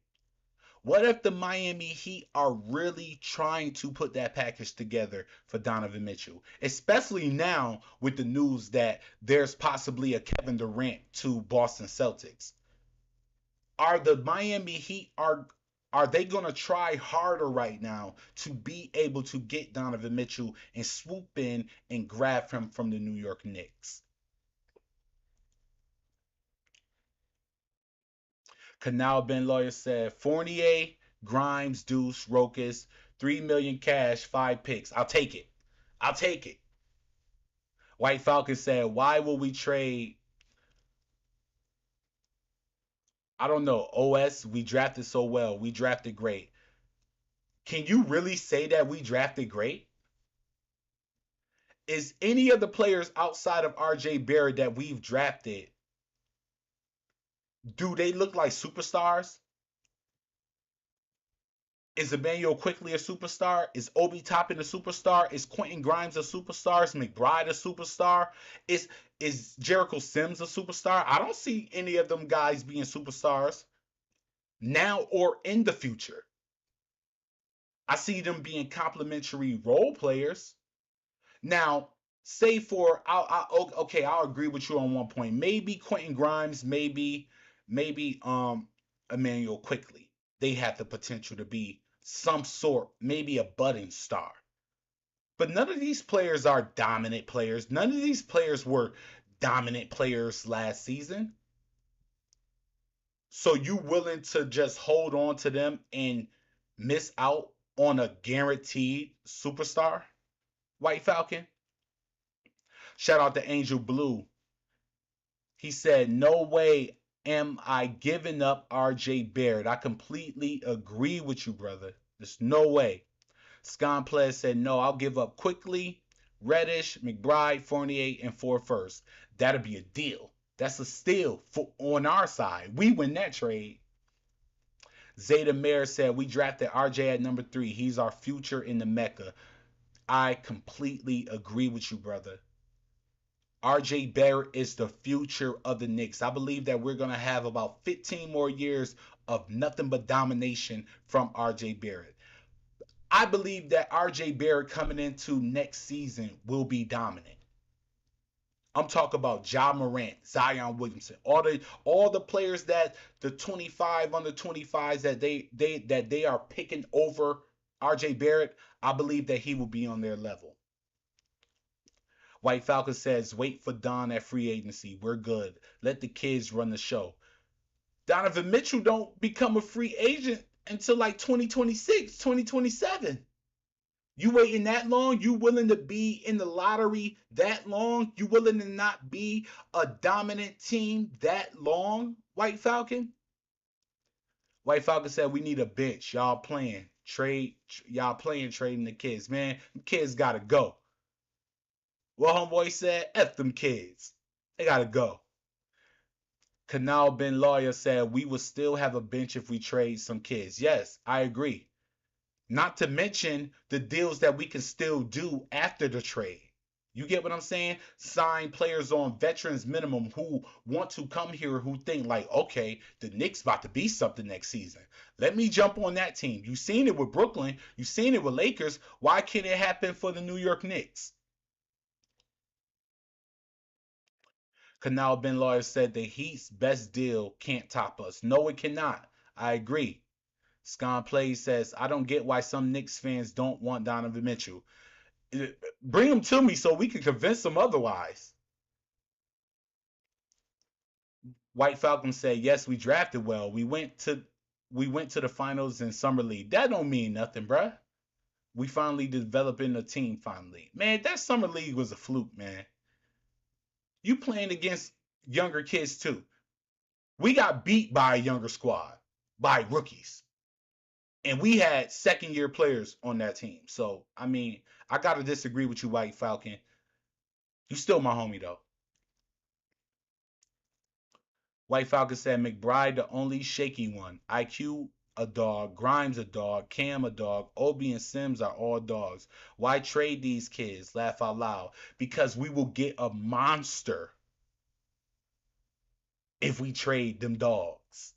What if the Miami Heat are really trying to put that package together for Donovan Mitchell? Especially now with the news that there's possibly a Kevin Durant to Boston Celtics. Are the Miami Heat are they going to try harder right now to be able to get Donovan Mitchell and swoop in and grab him from the New York Knicks? Canal Ben Lawyer said Fournier, Grimes, Deuce, Rokas, 3 million cash, 5 picks. I'll take it. I'll take it. White Falcon said, why will we trade? I don't know. OS, we drafted so well. We drafted great. Can you really say that we drafted great? Is any of the players outside of RJ Barrett that we've drafted, do they look like superstars? Is Emmanuel Quickly a superstar? Is Obi Toppin a superstar? Is Quentin Grimes a superstar? Is McBride a superstar? Is Jericho Sims a superstar? I don't see any of them guys being superstars now or in the future. I see them being complimentary role players. Now, say for okay, I'll agree with you on one point. Maybe Quentin Grimes, maybe Emmanuel Quickly. They have the potential to be some sort, maybe a budding star. But none of these players are dominant players. None of these players were dominant players last season. So you willing to just hold on to them and miss out on a guaranteed superstar, White Falcon? Shout out to Angel Blue. He said, "No way am I giving up RJ Barrett." I completely agree with you, brother. There's no way. Sconplez said, "No, I'll give up Quickly, Reddish, McBride, Fournier, and 4 firsts. That'll be a deal. That's a steal on our side. We win that trade." Zeta Mayer said, "We drafted RJ at number 3. He's our future in the Mecca." I completely agree with you, brother. RJ Barrett is the future of the Knicks. I believe that we're going to have about 15 more years of nothing but domination from RJ Barrett. I believe that RJ Barrett coming into next season will be dominant. I'm talking about Ja Morant, Zion Williamson, all the players that the 25 under 25s that they are picking over RJ Barrett. I believe that he will be on their level. White Falcon says, "Wait for Don at free agency. We're good. Let the kids run the show." Donovan Mitchell don't become a free agent until like 2026, 2027. You waiting that long? You willing to be in the lottery that long? You willing to not be a dominant team that long, White Falcon? White Falcon said, "We need a bench. Y'all playing. Y'all playing trading the kids. Man, the kids gotta go." Well, homeboy said, "F them kids. They gotta go." Canal Ben Lawyer said, "We will still have a bench if we trade some kids." Yes, I agree. Not to mention the deals that we can still do after the trade. You get what I'm saying? Sign players on veterans minimum who want to come here, who think like, okay, the Knicks about to be something next season. Let me jump on that team. You've seen it with Brooklyn. You've seen it with Lakers. Why can't it happen for the New York Knicks? Canal Ben Lawyer said the Heat's best deal can't top us. No, it cannot. I agree. Scon Play says, "I don't get why some Knicks fans don't want Donovan Mitchell. Bring him to me so we can convince them otherwise." White Falcon said, "Yes, we drafted well. We went to the finals in summer league. That don't mean nothing, bruh. We finally developing a team finally. Man, that summer league was a fluke, man. You playing against younger kids too. We got beat by a younger squad, by rookies. And we had second year players on that team. So, I mean, I got to disagree with you, White Falcon. You still my homie, though." White Falcon said, "McBride, the only shaky one. IQ, a dog. Grimes, a dog. Cam, a dog. Obi and Sims are all dogs. Why trade these kids? Laugh out loud. Because we will get a monster if we trade them dogs.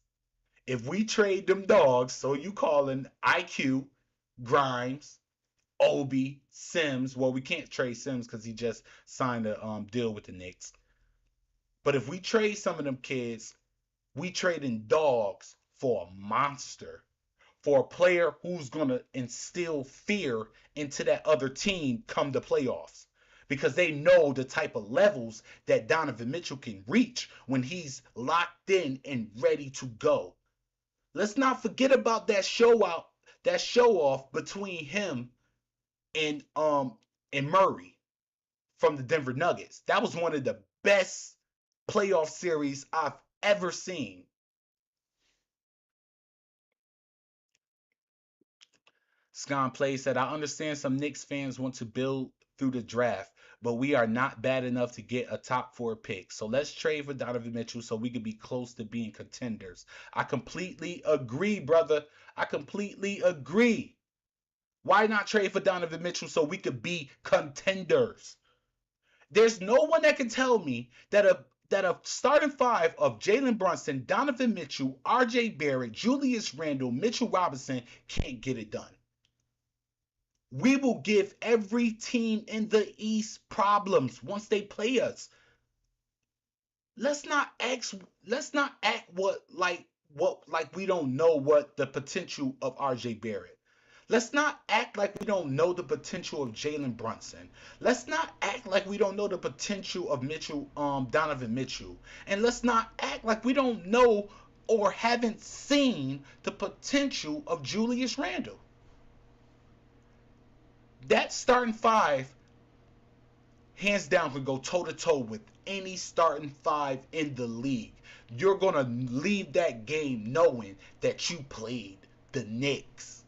If we trade them dogs, so you calling IQ, Grimes, Obi, Sims. Well, we can't trade Sims because he just signed a deal with the Knicks. But if we trade some of them kids, we trading dogs for a monster, for a player who's gonna instill fear into that other team come the playoffs. Because they know the type of levels that Donovan Mitchell can reach when he's locked in and ready to go. Let's not forget about that show off between him and Murray from the Denver Nuggets. That was one of the best playoff series I've ever seen. Scon Play said, "I understand some Knicks fans want to build through the draft, but we are not bad enough to get a top 4 pick. So let's trade for Donovan Mitchell so we can be close to being contenders." I completely agree, brother. I completely agree. Why not trade for Donovan Mitchell so we could be contenders? There's no one that can tell me that a starting 5 of Jalen Brunson, Donovan Mitchell, RJ Barrett, Julius Randle, Mitchell Robinson can't get it done. We will give every team in the East problems once they play us. Let's not act. Let's not act what we don't know what the potential of R.J. Barrett. Let's not act like we don't know the potential of Jalen Brunson. Let's not act like we don't know the potential of Donovan Mitchell. And let's not act like we don't know or haven't seen the potential of Julius Randle. That starting five, hands down, can go toe to toe with any starting five in the league. You're going to leave that game knowing that you played the Knicks.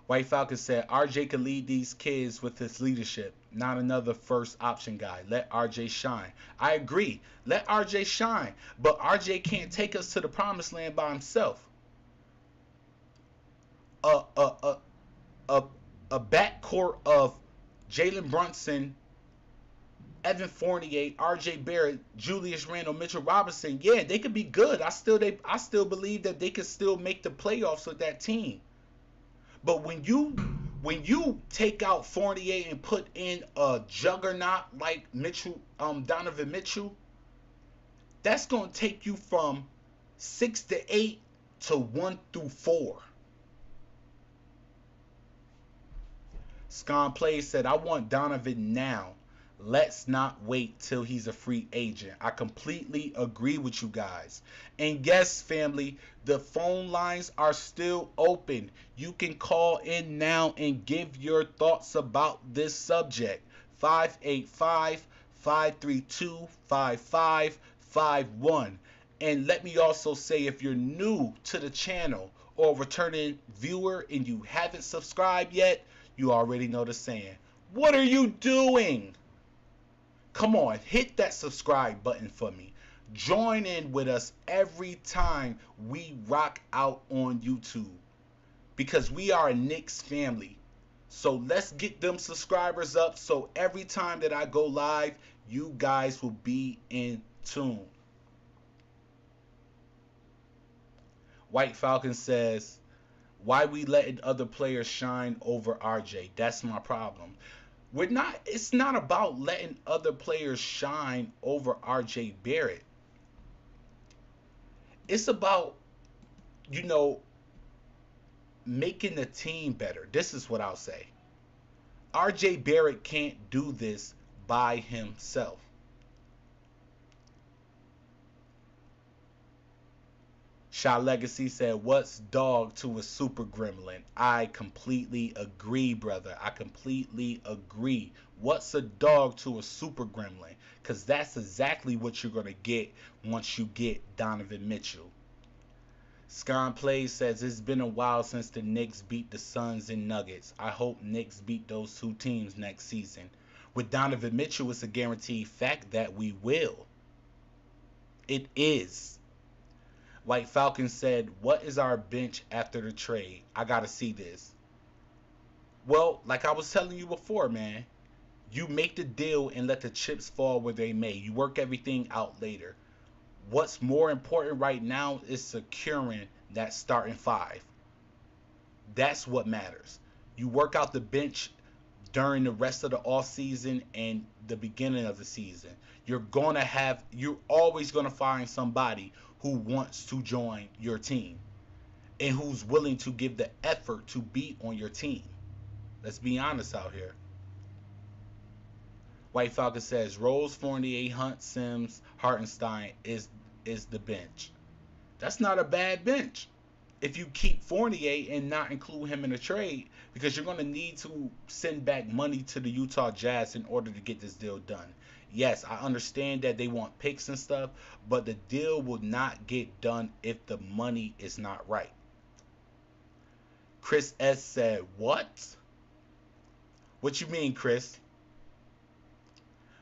White Falcon said RJ can lead these kids with his leadership, not another first option guy. Let RJ shine. I agree. Let RJ shine. But RJ can't take us to the promised land by himself. A a a a, a backcourt of Jalen Brunson, Evan Fournier, R.J. Barrett, Julius Randle, Mitchell Robinson. Yeah, they could be good. I still believe that they could still make the playoffs with that team. But when you take out Fournier and put in a juggernaut like Donovan Mitchell, that's gonna take you from 6 to 8 to 1 through 4. Scon Play said, I want Donovan now. Let's not wait till he's a free agent. I completely agree with you guys. And yes, family, the phone lines are still open. You can call in now and give your thoughts about this subject. 585-532-5551. And let me also say, if you're new to the channel or a returning viewer and you haven't subscribed yet, you already know the saying. What are you doing? Come on, hit that subscribe button for me. Join in with us every time we rock out on YouTube because we are a Knicks family. So let's get them subscribers up so every time that I go live, you guys will be in tune. White Falcon says, why we letting other players shine over RJ? That's my problem. It's not about letting other players shine over RJ Barrett. It's about, you know, making the team better. This is what I'll say. RJ Barrett can't do this by himself. Shaw Legacy said, what's dog to a super gremlin? I completely agree, brother. I completely agree. What's a dog to a super gremlin? Because that's exactly what you're going to get once you get Donovan Mitchell. Scon Plays says, it's been a while since the Knicks beat the Suns and Nuggets. I hope Knicks beat those two teams next season. With Donovan Mitchell, it's a guaranteed fact that we will. It is. White Falcon said, what is our bench after the trade? I got to see this. Well, like I was telling you before, man, you make the deal and let the chips fall where they may. You work everything out later. What's more important right now is securing that starting five. That's what matters. You work out the bench during the rest of the off season and the beginning of the season. You're always gonna find somebody who wants to join your team and who's willing to give the effort to be on your team. Let's be honest out here. White Falcon says Rose, Fournier, Hunt, Sims, Hartenstein is the bench. That's not a bad bench if you keep Fournier and not include him in the trade, because you're going to need to send back money to the Utah Jazz in order to get this deal done. Yes, I understand that they want picks and stuff, but the deal will not get done if the money is not right. Chris S said, what? What you mean, Chris?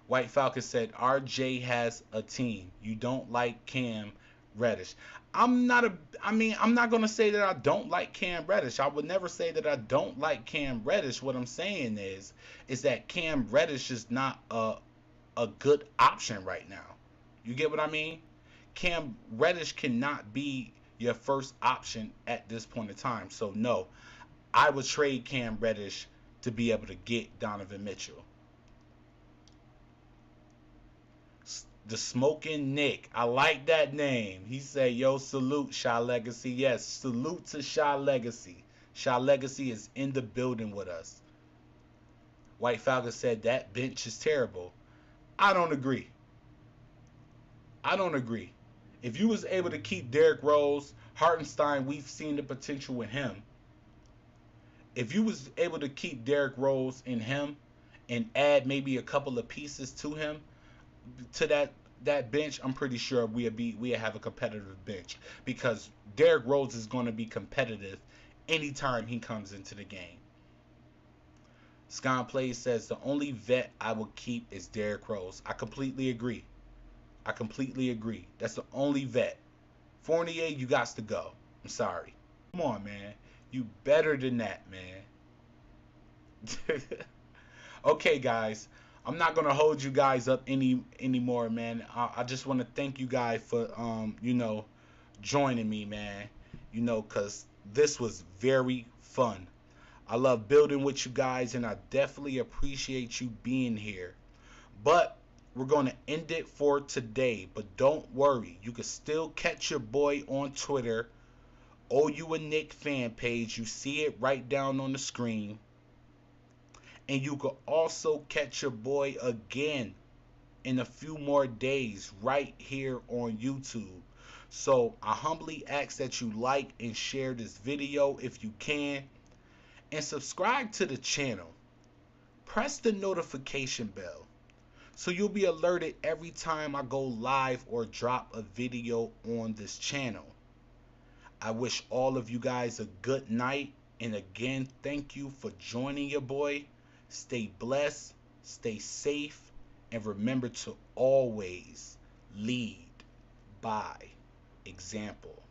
White Falcon said, RJ has a team. You don't like Cam Reddish. I'm not gonna say that I don't like Cam Reddish. I would never say that I don't like Cam Reddish. What I'm saying is that Cam Reddish is not a good option right now. You get what I mean? Cam Reddish cannot be your first option at this point in time. So no, I would trade Cam Reddish to be able to get Donovan Mitchell. The Smoking Nick. I like that name. He said, yo, salute Shy Legacy. Yes, salute to Shy Legacy. Shy Legacy is in the building with us. White Falcon said that bench is terrible. I don't agree. I don't agree. If you was able to keep Derrick Rose, Hartenstein, we've seen the potential with him. If you was able to keep Derrick Rose in him and add maybe a couple of pieces to him, to that bench, I'm pretty sure we have a competitive bench because Derrick Rose is going to be competitive anytime he comes into the game. Scon Plays says the only vet I will keep is Derrick Rose. I completely agree. I completely agree. That's the only vet. Fournier, you got to go. I'm sorry. Come on, man. You better than that, man. Okay, guys. I'm not gonna hold you guys up anymore, man. I just want to thank you guys for joining me, man. Cause this was very fun. I love building with you guys, and I definitely appreciate you being here. But we're gonna end it for today. But don't worry, you can still catch your boy on Twitter, OU and Nick fan page. You see it right down on the screen. And you can also catch your boy again in a few more days right here on YouTube. So I humbly ask that you like and share this video if you can. And subscribe to the channel. Press the notification bell so you'll be alerted every time I go live or drop a video on this channel. I wish all of you guys a good night. And again, thank you for joining your boy. Stay blessed, stay safe, and remember to always lead by example.